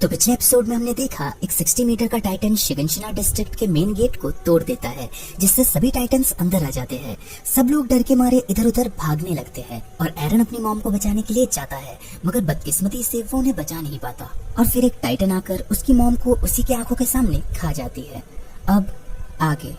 तो पिछले एपिसोड में हमने देखा एक 60 मीटर का टाइटन शिगंशिना डिस्ट्रिक्ट के मेन गेट को तोड़ देता है, जिससे सभी टाइटन्स अंदर आ जाते हैं। सब लोग डर के मारे इधर उधर भागने लगते हैं और एरन अपनी मॉम को बचाने के लिए जाता है, मगर बदकिस्मती से वो उन्हें बचा नहीं पाता और फिर एक टाइटन आकर उसकी मॉम को उसी की आंखों के सामने खा जाती है। अब आगे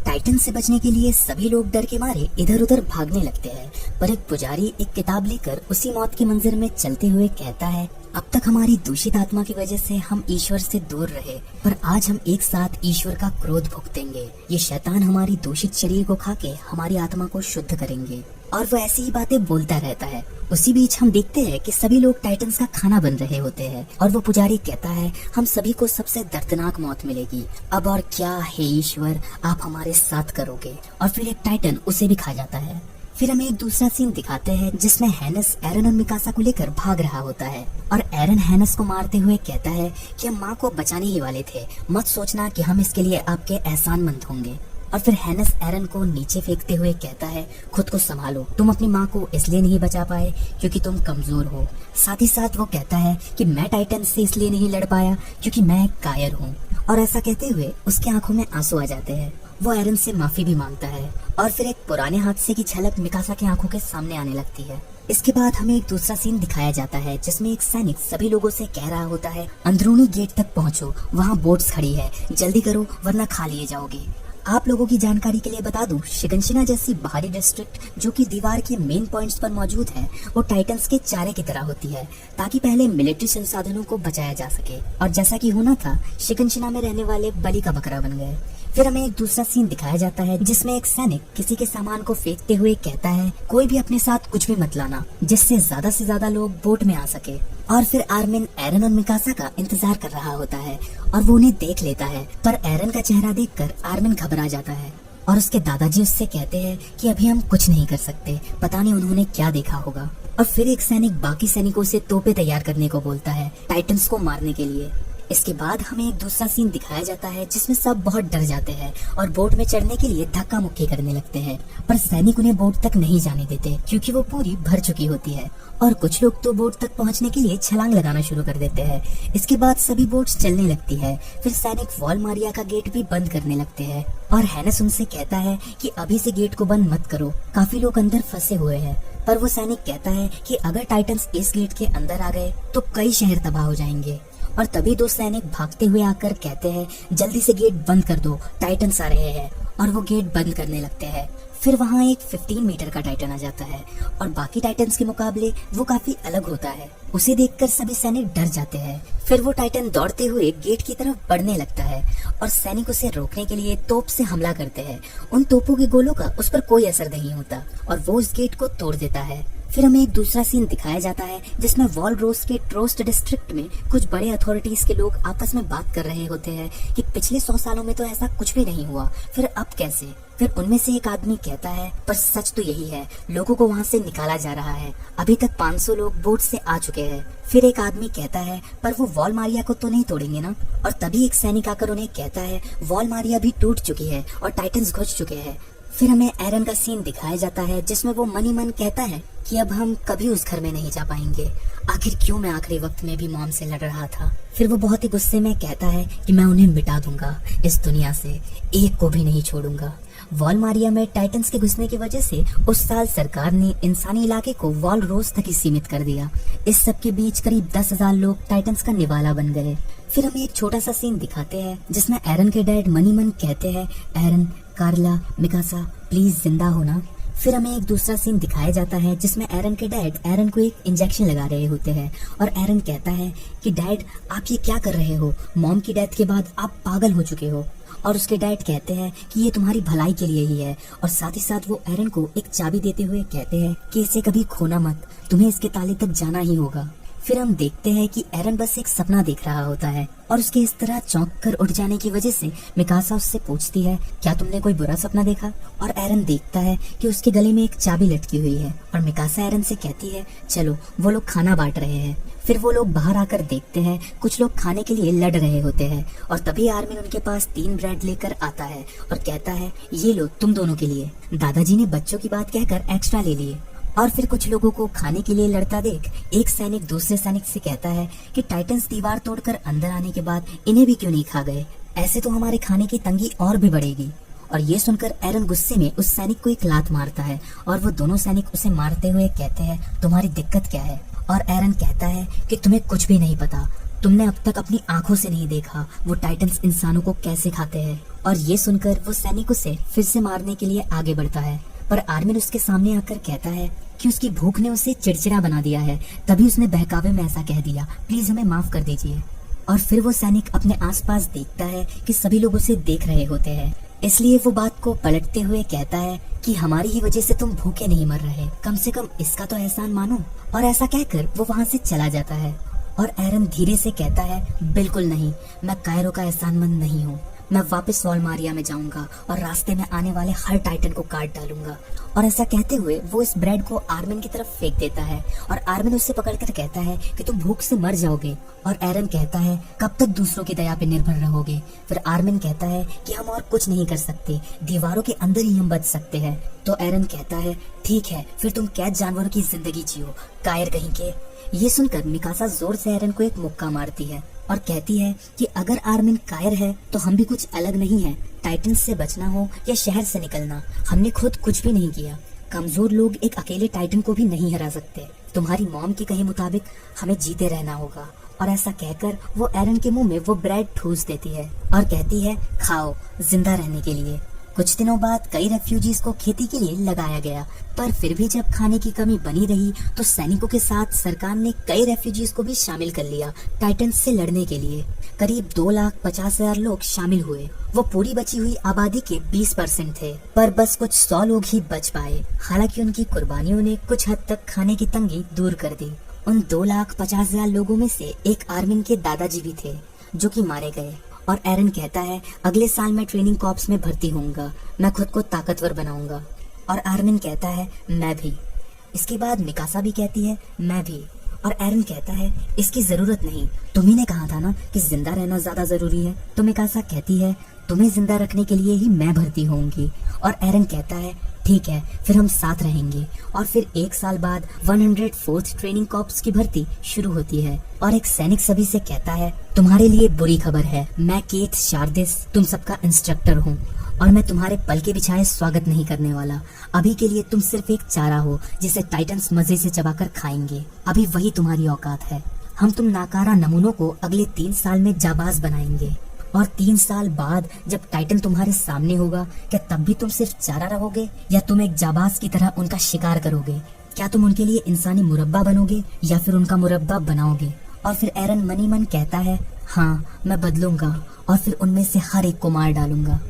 टाइटन से बचने के लिए सभी लोग डर के मारे इधर उधर भागने लगते हैं, पर एक पुजारी एक किताब लेकर उसी मौत के मंजर में चलते हुए कहता है, अब तक हमारी दूषित आत्मा की वजह से हम ईश्वर से दूर रहे, पर आज हम एक साथ ईश्वर का क्रोध भुगतेंगे। ये शैतान हमारी दूषित शरीर को खा के हमारी आत्मा को शुद्ध करेंगे। और वो ऐसी ही बातें बोलता रहता है। उसी बीच हम देखते हैं कि सभी लोग टाइटन्स का खाना बन रहे होते हैं और वो पुजारी कहता है, हम सभी को सबसे दर्दनाक मौत मिलेगी। अब और क्या है ईश्वर, आप हमारे साथ करोगे। और फिर एक टाइटन उसे भी खा जाता है। फिर हमें एक दूसरा सीन दिखाते हैं जिसमें हैनस एरन और मिकासा को लेकर भाग रहा होता है और एरन हैनस को मारते हुए कहता है कि हम माँ को बचाने ही वाले थे, मत सोचना कि हम इसके लिए आपके एहसानमंद होंगे। और फिर हैनस एरन को नीचे फेंकते हुए कहता है, खुद को संभालो, तुम अपनी माँ को इसलिए नहीं बचा पाए क्योंकि तुम कमजोर हो। साथ ही साथ वो कहता है कि मैं टाइटन से इसलिए नहीं लड़ पाया क्योंकि मैं एक कायर हूँ। और ऐसा कहते हुए उसके आंखों में आंसू आ जाते हैं। वो एरन से माफी भी मांगता है और फिर एक पुराने हादसे की झलक मिकासा की आंखों के सामने आने लगती है। इसके बाद हमें एक दूसरा सीन दिखाया जाता है जिसमें एक सैनिक सभी लोगों से कह रहा होता है, अंदरूनी गेट तक पहुंचो, वहाँ बोट्स खड़ी है, जल्दी करो वरना खा लिए जाओगे। आप लोगों की जानकारी के लिए बता दूं, शिगंशिना जैसी बाहरी डिस्ट्रिक्ट जो कि दीवार के मेन पॉइंट्स पर मौजूद है, वो टाइटन्स के चारे की तरह होती है ताकि पहले मिलिट्री संसाधनों को बचाया जा सके। और जैसा कि होना था, शिगंशिना में रहने वाले बलि का बकरा बन गए। फिर हमें एक दूसरा सीन दिखाया जाता है जिसमें एक सैनिक किसी के सामान को फेंकते हुए कहता है, कोई भी अपने साथ कुछ भी मत लाना, जिससे ज्यादा से ज्यादा लोग बोट में आ सके। और फिर आर्मिन एरन और मिकासा का इंतजार कर रहा होता है और वो उन्हें देख लेता है, पर एरन का चेहरा देखकर आर्मिन घबरा जाता है और उसके दादाजी उससे कहते हैं कि अभी हम कुछ नहीं कर सकते, पता नहीं उन्होंने क्या देखा होगा। और फिर एक सैनिक बाकी सैनिकों से तोपे तैयार करने को बोलता है टाइटन्स को मारने के लिए। इसके बाद हमें एक दूसरा सीन दिखाया जाता है जिसमें सब बहुत डर जाते हैं और बोट में चढ़ने के लिए धक्का मुक्की करने लगते हैं, पर सैनिक उन्हें बोट तक नहीं जाने देते क्योंकि वो पूरी भर चुकी होती है। और कुछ लोग तो बोट तक पहुंचने के लिए छलांग लगाना शुरू कर देते हैं। इसके बाद सभी बोट्स चलने लगती है। फिर सैनिक वॉल मारिया का गेट भी बंद करने लगते हैं और हैनस उनसे कहता है कि अभी से गेट को बंद मत करो, काफी लोग अंदर फंसे हुए हैं। पर वो सैनिक कहता है कि अगर टाइटन्स इस गेट के अंदर आ गए तो कई शहर तबाह हो जाएंगे। और तभी दो सैनिक भागते हुए आकर कहते हैं, जल्दी से गेट बंद कर दो, टाइटन्स आ रहे हैं। और वो गेट बंद करने लगते हैं। फिर वहाँ एक 15 मीटर का टाइटन आ जाता है और बाकी टाइटन्स के मुकाबले वो काफी अलग होता है। उसे देखकर सभी सैनिक डर जाते हैं। फिर वो टाइटन दौड़ते हुए गेट की तरफ बढ़ने लगता है और सैनिक उसे रोकने के लिए तोप से हमला करते हैं। उन तोपों के गोलों का उस पर कोई असर नहीं होता और वो उस गेट को तोड़ देता है। फिर हमें एक दूसरा सीन दिखाया जाता है जिसमें वॉल रोज के ट्रोस्ट डिस्ट्रिक्ट में कुछ बड़े अथॉरिटीज के लोग आपस में बात कर रहे होते हैं कि पिछले 100 सालों में तो ऐसा कुछ भी नहीं हुआ, फिर अब कैसे। फिर उनमें से एक आदमी कहता है, पर सच तो यही है, लोगों को वहाँ से निकाला जा रहा है, अभी तक 500 लोग बोट से आ चुके हैं। फिर एक आदमी कहता है, पर वो वॉल मारिया को तो नहीं तोड़ेंगे ना। और तभी एक सैनिक आकर उन्हें कहता है, वॉल मारिया भी टूट चुकी है और टाइटन्स घुस चुके हैं। फिर हमें एरन का सीन दिखाया जाता है जिसमें वो मन ही मन कहता है कि अब हम कभी उस घर में नहीं जा पाएंगे, आखिर क्यों मैं आखिरी वक्त में भी मॉम से लड़ रहा था। फिर वो बहुत ही गुस्से में कहता है कि मैं उन्हें मिटा दूंगा इस दुनिया से, एक को भी नहीं छोड़ूंगा। वॉल मारिया में टाइटन्स के घुसने की वजह से उस साल सरकार ने इंसानी इलाके को वॉल रोज तक ही सीमित कर दिया। इस सब के बीच करीब 10,000 लोग टाइटन्स का निवाला बन गए। फिर हमें एक छोटा सा सीन दिखाते हैं जिसमें एरन के डैड मनी मन कहते हैं, एरन, कार्ला, मिकासा, प्लीज जिंदा होना। फिर हमें एक दूसरा सीन दिखाया जाता है जिसमें एरन के डैड एरन को एक इंजेक्शन लगा रहे होते हैं और एरन कहता है कि डैड आप ये क्या कर रहे हो, मॉम की डेथ के बाद आप पागल हो चुके हो। और उसके डैड कहते हैं कि ये तुम्हारी भलाई के लिए ही है। और साथ ही साथ वो एरन को एक चाबी देते हुए कहते हैं कि इसे कभी खोना मत, तुम्हें इसके ताले तक जाना ही होगा। फिर हम देखते हैं कि एरन बस एक सपना देख रहा होता है और उसके इस तरह चौंक कर उठ जाने की वजह से मिकासा उससे पूछती है, क्या तुमने कोई बुरा सपना देखा। और एरन देखता है कि उसके गले में एक चाबी लटकी हुई है और मिकासा एरन से कहती है, चलो वो लोग खाना बांट रहे हैं। फिर वो लोग बाहर आकर देखते हैं, कुछ लोग खाने के लिए लड़ रहे होते हैं और तभी आर्मिन उनके पास 3 ब्रेड लेकर आता है और कहता है, ये लो तुम दोनों के लिए। दादाजी ने बच्चों की बात कहकर एक्स्ट्रा ले लिए और फिर कुछ लोगों को खाने के लिए लड़ता देख एक सैनिक दूसरे सैनिक से कहता है कि टाइटन्स दीवार तोड़कर अंदर आने के बाद इन्हें भी क्यों नहीं खा गए, ऐसे तो हमारे खाने की तंगी और भी बढ़ेगी। और ये सुनकर एरन गुस्से में उस सैनिक को एक लात मारता है और वो दोनों सैनिक उसे मारते हुए कहते हैं तुम्हारी दिक्कत क्या है। और एरन कहता है कि तुम्हें कुछ भी नहीं पता, तुमने अब तक अपनी आंखों से नहीं देखा वो टाइटन्स इंसानों को कैसे खाते हैं। और ये सुनकर वो सैनिक उसे फिर से मारने के लिए आगे बढ़ता है, पर आर्मिन उसके सामने आकर कहता है कि उसकी भूख ने उसे चिड़चिड़ा बना दिया है, तभी उसने बहकावे में ऐसा कह दिया, प्लीज हमें माफ कर दीजिए। और फिर वो सैनिक अपने आसपास देखता है कि सभी लोग उसे देख रहे होते हैं, इसलिए वो बात को पलटते हुए कहता है कि हमारी ही वजह से तुम भूखे नहीं मर रहे, कम से कम इसका तो एहसान मानो। और ऐसा कहकर वो वहाँ से चला जाता है। और एरन धीरे से कहता है बिल्कुल नहीं, मैं कायरो का एहसानमंद नहीं हूँ, मैं वापस वॉलमारिया में जाऊंगा और रास्ते में आने वाले हर टाइटन को काट डालूंगा। और ऐसा कहते हुए वो इस ब्रेड को आर्मिन की तरफ फेंक देता है और आर्मिन उसे पकड़कर कहता है कि तुम भूख से मर जाओगे। और एरन कहता है कब तक दूसरों की दया पे निर्भर रहोगे। फिर आर्मिन कहता है कि हम और कुछ नहीं कर सकते, दीवारों के अंदर ही हम बच सकते हैं। तो एरन कहता है ठीक है, फिर तुम कैद जानवरों की जिंदगी जियो, कायर कहीं के। ये सुनकर मिकासा जोर से एरन को एक मुक्का मारती है और कहती है कि अगर आर्मिन कायर है तो हम भी कुछ अलग नहीं है, टाइटन्स से बचना हो या शहर से निकलना, हमने खुद कुछ भी नहीं किया। कमजोर लोग एक अकेले टाइटन को भी नहीं हरा सकते, तुम्हारी मॉम के कहे मुताबिक हमें जीते रहना होगा। और ऐसा कहकर वो एरन के मुंह में वो ब्रेड ठूस देती है और कहती है खाओ जिंदा रहने के लिए। कुछ दिनों बाद कई रेफ्यूजीज को खेती के लिए लगाया गया, पर फिर भी जब खाने की कमी बनी रही तो सैनिकों के साथ सरकार ने कई रेफ्यूजीज को भी शामिल कर लिया टाइटन्स से लड़ने के लिए। करीब 2,50,000 लोग शामिल हुए। वो पूरी बची हुई आबादी के 20% थे, पर बस कुछ 100 लोग ही बच पाए। हालांकि उनकी कुर्बानियों ने कुछ हद तक खाने की तंगी दूर कर दी। उन 2,50,000 लोगों में से एक आर्मिन के दादाजी भी थे जो कि मारे गए। और एरन कहता है अगले साल मैं ट्रेनिंग कॉर्प्स में भर्ती होऊंगा, मैं खुद को ताकतवर बनाऊंगा। और आर्मिन कहता है मैं भी। इसके बाद मिकासा भी कहती है मैं भी। और एरन कहता है इसकी जरूरत नहीं, तुम्ही ने कहा था ना कि जिंदा रहना ज्यादा जरूरी है। तो मिकासा कहती है तुम्हें जिंदा रखने के लिए ही मैं भर्ती होऊंगी। और एरन कहता है ठीक है, फिर हम साथ रहेंगे। और फिर 1 साल बाद 104th ट्रेनिंग कॉर्प्स की भर्ती शुरू होती है। और एक सैनिक सभी से कहता है तुम्हारे लिए बुरी खबर है, मैं केथ शारदिस तुम सबका इंस्ट्रक्टर हूँ और मैं तुम्हारे पल के बिछाए स्वागत नहीं करने वाला। अभी के लिए तुम सिर्फ एक चारा हो जिसे टाइटन्स मजे से चबाकर खाएंगे, अभी वही तुम्हारी औकात है। हम तुम नाकारा नमूनों को अगले 3 साल में जाबाज बनाएंगे। और 3 साल बाद जब टाइटन तुम्हारे सामने होगा, क्या तब भी तुम सिर्फ चारा रहोगे या तुम एक जाबाज की तरह उनका शिकार करोगे? क्या तुम उनके लिए इंसानी मुरब्बा बनोगे या फिर उनका मुरब्बा बनाओगे? और फिर एरन मनी मन कहता है हाँ मैं बदलूंगा और फिर उनमें से हर एक को मार डालूंगा।